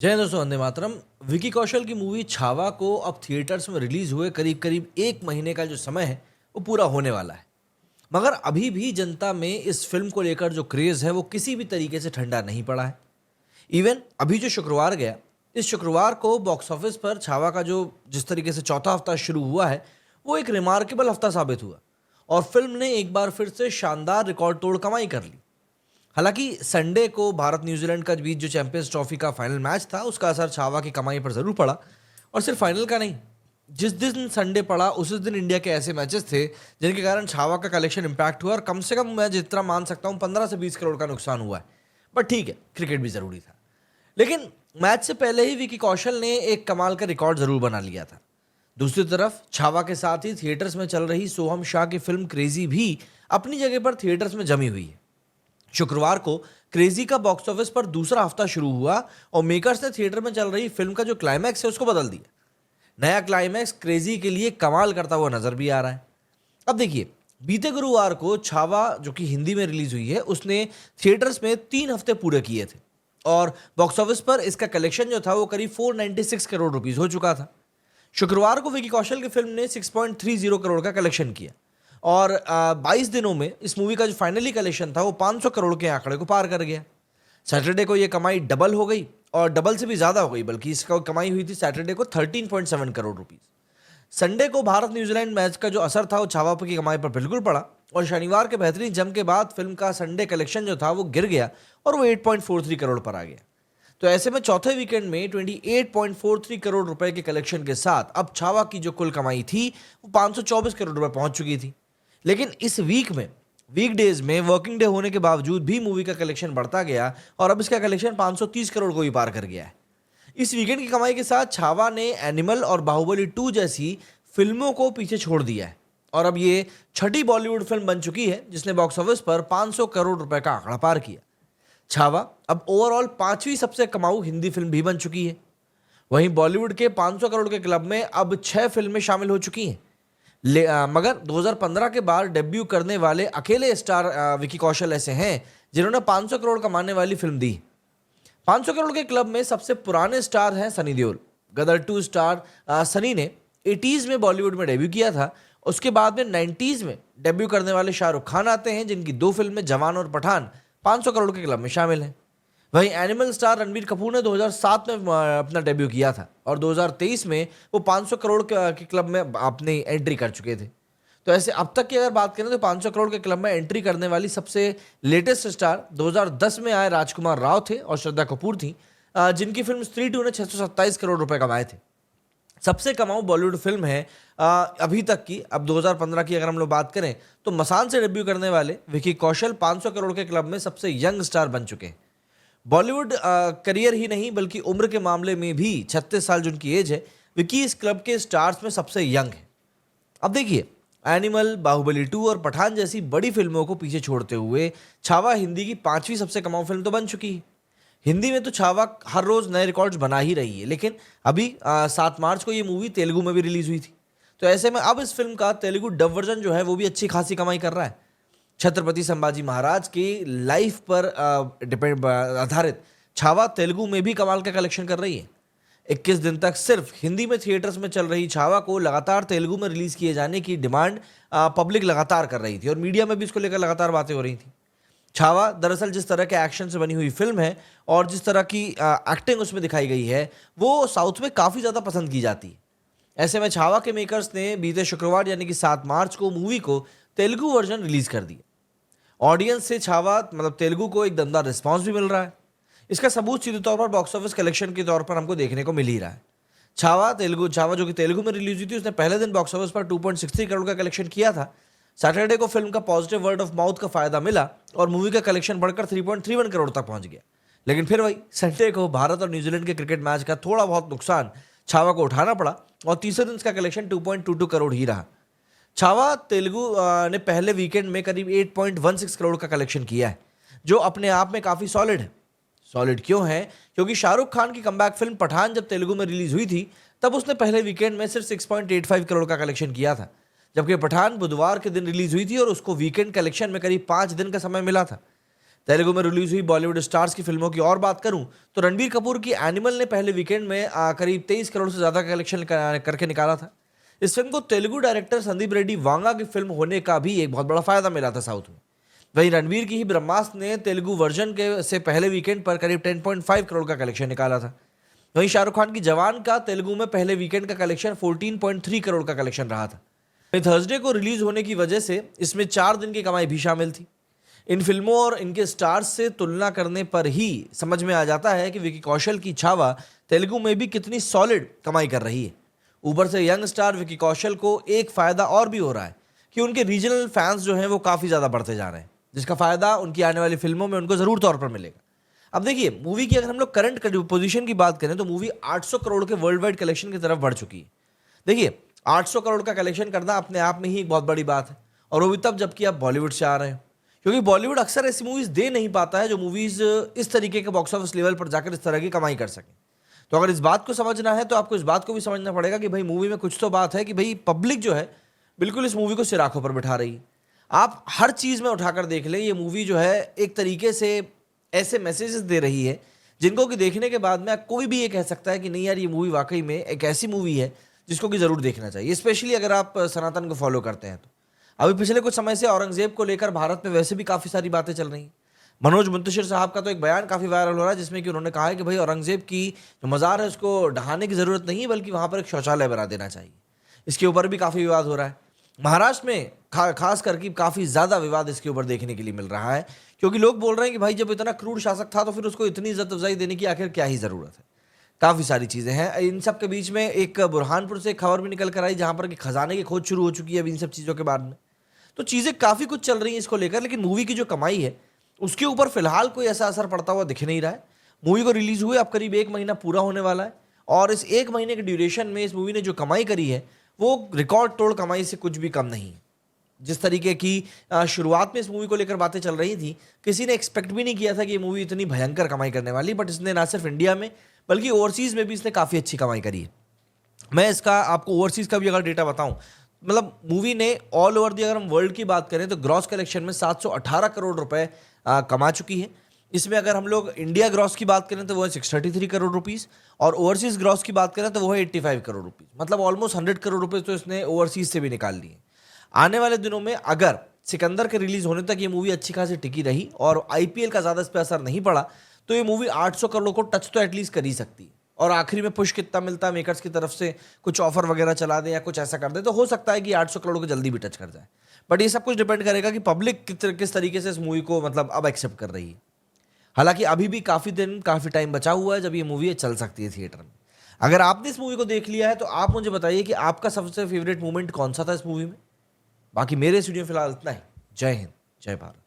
जय हिंद दोस्तों, वंदे मातरम। विकी कौशल की मूवी छावा को अब थिएटर्स में रिलीज हुए करीब करीब एक महीने का जो समय है वो पूरा होने वाला है। मगर अभी भी जनता में इस फिल्म को लेकर जो क्रेज है वो किसी भी तरीके से ठंडा नहीं पड़ा है। इवन अभी जो शुक्रवार गया, इस शुक्रवार को बॉक्स ऑफिस पर छावा का जो जिस तरीके से चौथा हफ्ता शुरू हुआ है वो एक रिमार्केबल हफ्ता साबित हुआ और फिल्म ने एक बार फिर से शानदार रिकॉर्ड तोड़ कमाई कर ली। हालांकि संडे को भारत न्यूजीलैंड का बीच जो चैंपियंस ट्रॉफी का फाइनल मैच था उसका असर छावा की कमाई पर जरूर पड़ा। और सिर्फ फाइनल का नहीं, जिस दिन संडे पड़ा उसी दिन इंडिया के ऐसे मैचेस थे जिनके कारण छावा का कलेक्शन इंपैक्ट हुआ और कम से कम मैं जितना मान सकता हूँ 15 से 20 करोड़ का नुकसान हुआ है। बट ठीक है, क्रिकेट भी जरूरी था। लेकिन मैच से पहले ही विकी कौशल ने एक कमाल का रिकॉर्ड जरूर बना लिया था। दूसरी तरफ छावा के साथ ही थिएटर्स में चल रही सोहम शाह की फिल्म क्रेजी भी अपनी जगह पर थिएटर्स में जमी हुई है। शुक्रवार को क्रेजी का बॉक्स ऑफिस पर दूसरा हफ्ता शुरू हुआ और मेकर्स ने थिएटर में चल रही फिल्म का जो क्लाइमैक्स है उसको बदल दिया। नया क्लाइमैक्स क्रेजी के लिए कमाल करता हुआ नजर भी आ रहा है। अब देखिए, बीते गुरुवार को छावा जो कि हिंदी में रिलीज हुई है उसने थिएटर्स में 3 हफ्ते पूरे किए थे और बॉक्स ऑफिस पर इसका कलेक्शन जो था वो करीब 496 करोड़ रुपीस हो चुका था। शुक्रवार को विकी कौशल की फिल्म ने 6.30 करोड़ का कलेक्शन किया और 22 दिनों में इस मूवी का जो फाइनली कलेक्शन था वो 500 करोड़ के आंकड़े को पार कर गया। सैटरडे को ये कमाई डबल हो गई और डबल से भी ज़्यादा हो गई, बल्कि इसका कमाई हुई थी सैटरडे को 13.7 करोड़ रुपीस। संडे को भारत न्यूजीलैंड मैच का जो असर था वो छावा की कमाई पर बिल्कुल पड़ा और शनिवार के बेहतरीन जम के बाद फिल्म का संडे कलेक्शन जो था वो गिर गया और वो 8.43 करोड़ पर आ गया। तो ऐसे में चौथे वीकेंड में 28.43 करोड़ रुपए के कलेक्शन के साथ अब छावा की जो कुल कमाई थी वो 524 करोड़ रुपए पहुंच चुकी थी। लेकिन इस वीकडेज में वर्किंग डे होने के बावजूद भी मूवी का कलेक्शन बढ़ता गया और अब इसका कलेक्शन 530 करोड़ को भी पार कर गया है। इस वीकेंड की कमाई के साथ छावा ने एनिमल और बाहुबली 2 जैसी फिल्मों को पीछे छोड़ दिया है और अब ये छठी बॉलीवुड फिल्म बन चुकी है जिसने बॉक्स ऑफिस पर 500 करोड़ रुपए का आंकड़ा पार किया। छावा अब ओवरऑल 5वीं सबसे कमाऊ हिंदी फिल्म भी बन चुकी है। वहीं बॉलीवुड के 500 करोड़ के क्लब में अब 6 फिल्में शामिल हो चुकी हैं। मगर 2015 के बाद डेब्यू करने वाले अकेले स्टार विकी कौशल ऐसे हैं जिन्होंने 500 करोड़ कमाने वाली फिल्म दी। 500 करोड़ के क्लब में सबसे पुराने स्टार हैं सनी देओल। गदर 2 स्टार सनी ने 80s में बॉलीवुड में डेब्यू किया था। उसके बाद में 90s में डेब्यू करने वाले शाहरुख खान आते हैं जिनकी 2 फिल्में जवान और पठान 500 करोड़ के क्लब में शामिल हैं। वहीं एनिमल स्टार रणबीर कपूर ने 2007 में अपना डेब्यू किया था और 2023 में वो 500 करोड़ के क्लब में अपनी एंट्री कर चुके थे। तो ऐसे अब तक की अगर बात करें तो 500 करोड़ के क्लब में एंट्री करने वाली सबसे लेटेस्ट स्टार 2010 में आए राजकुमार राव थे और श्रद्धा कपूर थी, जिनकी फिल्म स्त्री 2 ने 627 करोड़ रुपए कमाए थे। सबसे कमाऊ बॉलीवुड फिल्म है अभी तक की, अब 2015 की अगर हम लोग बात करें तो मसान से डेब्यू करने वाले विकी कौशल 500 करोड़ के क्लब में सबसे यंग स्टार बन चुके हैं। बॉलीवुड करियर ही नहीं बल्कि उम्र के मामले में भी 36 साल जो उनकी एज है, विकी इस क्लब के स्टार्स में सबसे यंग है। अब देखिए, एनिमल, बाहुबली 2 और पठान जैसी बड़ी फिल्मों को पीछे छोड़ते हुए छावा हिंदी की 5वीं सबसे कमाऊ फिल्म तो बन चुकी है। हिंदी में तो छावा हर रोज नए रिकॉर्ड्स बना ही रही है, लेकिन अभी 7 मार्च को ये मूवी तेलुगु में भी रिलीज हुई थी। तो ऐसे में अब इस फिल्म का तेलुगु डब वर्जन जो है वो भी अच्छी खासी कमाई कर रहा है। छत्रपति संभाजी महाराज की लाइफ पर आधारित छावा तेलुगु में भी कमाल का कलेक्शन कर रही है। 21 दिन तक सिर्फ हिंदी में थिएटर्स में चल रही छावा को लगातार तेलुगु में रिलीज किए जाने की डिमांड पब्लिक लगातार कर रही थी और मीडिया में भी इसको लेकर लगातार बातें हो रही थी। छावा दरअसल जिस तरह के एक्शन से बनी हुई फिल्म है और जिस तरह की एक्टिंग उसमें दिखाई गई है वो साउथ में काफ़ी ज़्यादा पसंद की जाती है। ऐसे में छावा के मेकर्स ने बीते शुक्रवार यानी कि 7 मार्च को मूवी को तेलुगु वर्जन रिलीज कर दिया। ऑडियंस से छावा तेलुगु को एक दमदार रिस्पांस भी मिल रहा है। इसका सबूत सीधे तौर पर बॉक्स ऑफिस कलेक्शन के तौर पर हमको देखने को मिल ही रहा है। छावा जो कि तेलुगु में रिलीज हुई थी उसने पहले दिन बॉक्स ऑफिस पर 2.63 करोड़ का कलेक्शन किया था। सैटरडे को फिल्म का पॉजिटिव वर्ड ऑफ माउथ का फायदा मिला और मूवी का कलेक्शन बढ़कर 3.31 करोड़ तक पहुंच गया। लेकिन फिर वही संडे को भारत और न्यूजीलैंड के क्रिकेट मैच का थोड़ा बहुत नुकसान छावा को उठाना पड़ा और तीसरे दिन इसका कलेक्शन 2.22 करोड़ ही रहा। छावा तेलुगु ने पहले वीकेंड में करीब 8.16 करोड़ का कलेक्शन किया है, जो अपने आप में काफ़ी सॉलिड है। सॉलिड क्यों है? क्योंकि शाहरुख खान की कमबैक फिल्म पठान जब तेलुगु में रिलीज हुई थी तब उसने पहले वीकेंड में सिर्फ 6.85 करोड़ का कलेक्शन किया था, जबकि पठान बुधवार के दिन रिलीज हुई थी और उसको वीकेंड कलेक्शन में करीब 5 दिन का समय मिला था। तेलुगु में रिलीज हुई बॉलीवुड स्टार्स की फिल्मों की और बात करूं तो रणबीर कपूर की एनिमल ने पहले वीकेंड में करीब 23 करोड़ से ज्यादा का कलेक्शन करके निकाला था। इस फिल्म को तेलुगु डायरेक्टर संदीप रेड्डी वांगा की फिल्म होने का भी एक बहुत बड़ा फायदा मिला था साउथ में। वहीं रणबीर की ही ब्रह्मास्त्र ने तेलुगु वर्जन के से पहले वीकेंड पर करीब 10.5 करोड़ का कलेक्शन निकाला था। वहीं शाहरुख खान की जवान का तेलुगु में पहले वीकेंड का कलेक्शन 14.3 करोड़ का कलेक्शन रहा था। वहीं थर्सडे को रिलीज होने की वजह से इसमें 4 दिन की कमाई भी शामिल थी। इन फिल्मों और इनके स्टार्स से तुलना करने पर ही समझ में आ जाता है कि विकी कौशल की छावा तेलुगु में भी कितनी सॉलिड कमाई कर रही है। ऊपर से यंग स्टार विकी कौशल को एक फायदा और भी हो रहा है कि उनके रीजनल फैंस जो हैं वो काफ़ी ज़्यादा बढ़ते जा रहे हैं, जिसका फायदा उनकी आने वाली फिल्मों में उनको ज़रूर तौर पर मिलेगा। अब देखिए, मूवी की अगर हम लोग करंट पोजीशन की बात करें तो मूवी 800 करोड़ के वर्ल्ड वाइड कलेक्शन की तरफ बढ़ चुकी है। देखिए, 800 करोड़ का कलेक्शन करना अपने आप में ही एक बहुत बड़ी बात है, और वो भी तब जबकि आप बॉलीवुड से आ रहे हैं, क्योंकि बॉलीवुड अक्सर ऐसी मूवीज दे नहीं पाता है जो मूवीज इस तरीके के बॉक्स ऑफिस लेवल पर जाकर इस तरह की कमाई कर सकें। तो अगर इस बात को समझना है तो आपको इस बात को भी समझना पड़ेगा कि भाई मूवी में कुछ तो बात है कि भाई पब्लिक जो है बिल्कुल इस मूवी को सिर आंखों पर बिठा रही है। आप हर चीज़ में उठाकर देख लें, ये मूवी जो है एक तरीके से ऐसे मैसेजेस दे रही है जिनको कि देखने के बाद में कोई भी ये कह सकता है कि नहीं यार, ये मूवी वाकई में एक ऐसी मूवी है जिसको कि ज़रूर देखना चाहिए, स्पेशली अगर आप सनातन को फॉलो करते हैं तो। अभी पिछले कुछ समय से औरंगजेब को लेकर भारत में वैसे भी काफ़ी सारी बातें चल रही हैं। मनोज मुंतशिर साहब का तो एक बयान काफ़ी वायरल हो रहा है जिसमें कि उन्होंने कहा है कि भाई औरंगजेब की जो मज़ार है उसको ढहाने की ज़रूरत नहीं है, बल्कि वहाँ पर एक शौचालय बना देना चाहिए। इसके ऊपर भी काफ़ी विवाद हो रहा है। महाराष्ट्र में खास करके काफ़ी ज़्यादा विवाद इसके ऊपर देखने के लिए मिल रहा है, क्योंकि लोग बोल रहे हैं कि भाई जब इतना क्रूर शासक था तो फिर उसको इतनी इज्जत अफजाई देने की आखिर क्या ही ज़रूरत है। काफ़ी सारी चीज़ें हैं। इन सब के बीच में एक बुरहानपुर से एक खबर भी निकल कर आई जहाँ पर कि खजाने की खोज शुरू हो चुकी है अब इन सब चीज़ों के बाद में। तो चीज़ें काफ़ी कुछ चल रही हैं इसको लेकर, लेकिन मूवी की जो कमाई है उसके ऊपर फिलहाल कोई ऐसा असर पड़ता हुआ दिख नहीं रहा है। मूवी को रिलीज हुए अब करीब 1 महीना पूरा होने वाला है, और इस 1 महीने के ड्यूरेशन में इस मूवी ने जो कमाई करी है वो रिकॉर्ड तोड़ कमाई से कुछ भी कम नहीं है। जिस तरीके की शुरुआत में इस मूवी को लेकर बातें चल रही थी, किसी ने एक्सपेक्ट भी नहीं किया था कि ये मूवी इतनी भयंकर कमाई करने वाली, बट इसने ना सिर्फ इंडिया में बल्कि ओवरसीज़ में भी इसने काफ़ी अच्छी कमाई करी है। मैं इसका आपको ओवरसीज़ का भी अगर डेटा बताऊं, मतलब मूवी ने ऑल ओवर दी अगर हम वर्ल्ड की बात करें तो ग्रॉस कलेक्शन में 718 करोड़ रुपए कमा चुकी है। इसमें अगर हम लोग इंडिया ग्रॉस की बात करें तो वो है 633 करोड़ रुपीस, और ओवरसीज़ ग्रॉस की बात करें तो वो है 85 करोड़ रुपीस। मतलब ऑलमोस्ट 100 करोड़ रुपए तो इसने ओवरसीज़ से भी निकाल लिए। आने वाले दिनों में अगर सिकंदर के रिलीज होने तक ये मूवी अच्छी खासी टिकी रही और आईपीएल का ज़्यादा इस पर असर नहीं पड़ा तो ये मूवी 800 करोड़ को टच तो एटलीस्ट कर ही सकती है। और आखिरी में पुश कितना मिलता है मेकर्स की तरफ से, कुछ ऑफर वगैरह चला दे या कुछ ऐसा कर दे तो हो सकता है कि 800 करोड़ को जल्दी भी टच कर जाए। बट ये सब कुछ डिपेंड करेगा कि पब्लिक किस तरीके से इस मूवी को मतलब अब एक्सेप्ट कर रही है। हालांकि अभी भी काफ़ी टाइम बचा हुआ है जब ये मूवी चल सकती है थिएटर में। अगर आपने इस मूवी को देख लिया है तो आप मुझे बताइए कि आपका सबसे फेवरेट मोमेंट कौन सा था इस मूवी में। बाकी मेरे स्टूडियो फिलहाल इतना ही। जय हिंद, जय भारत।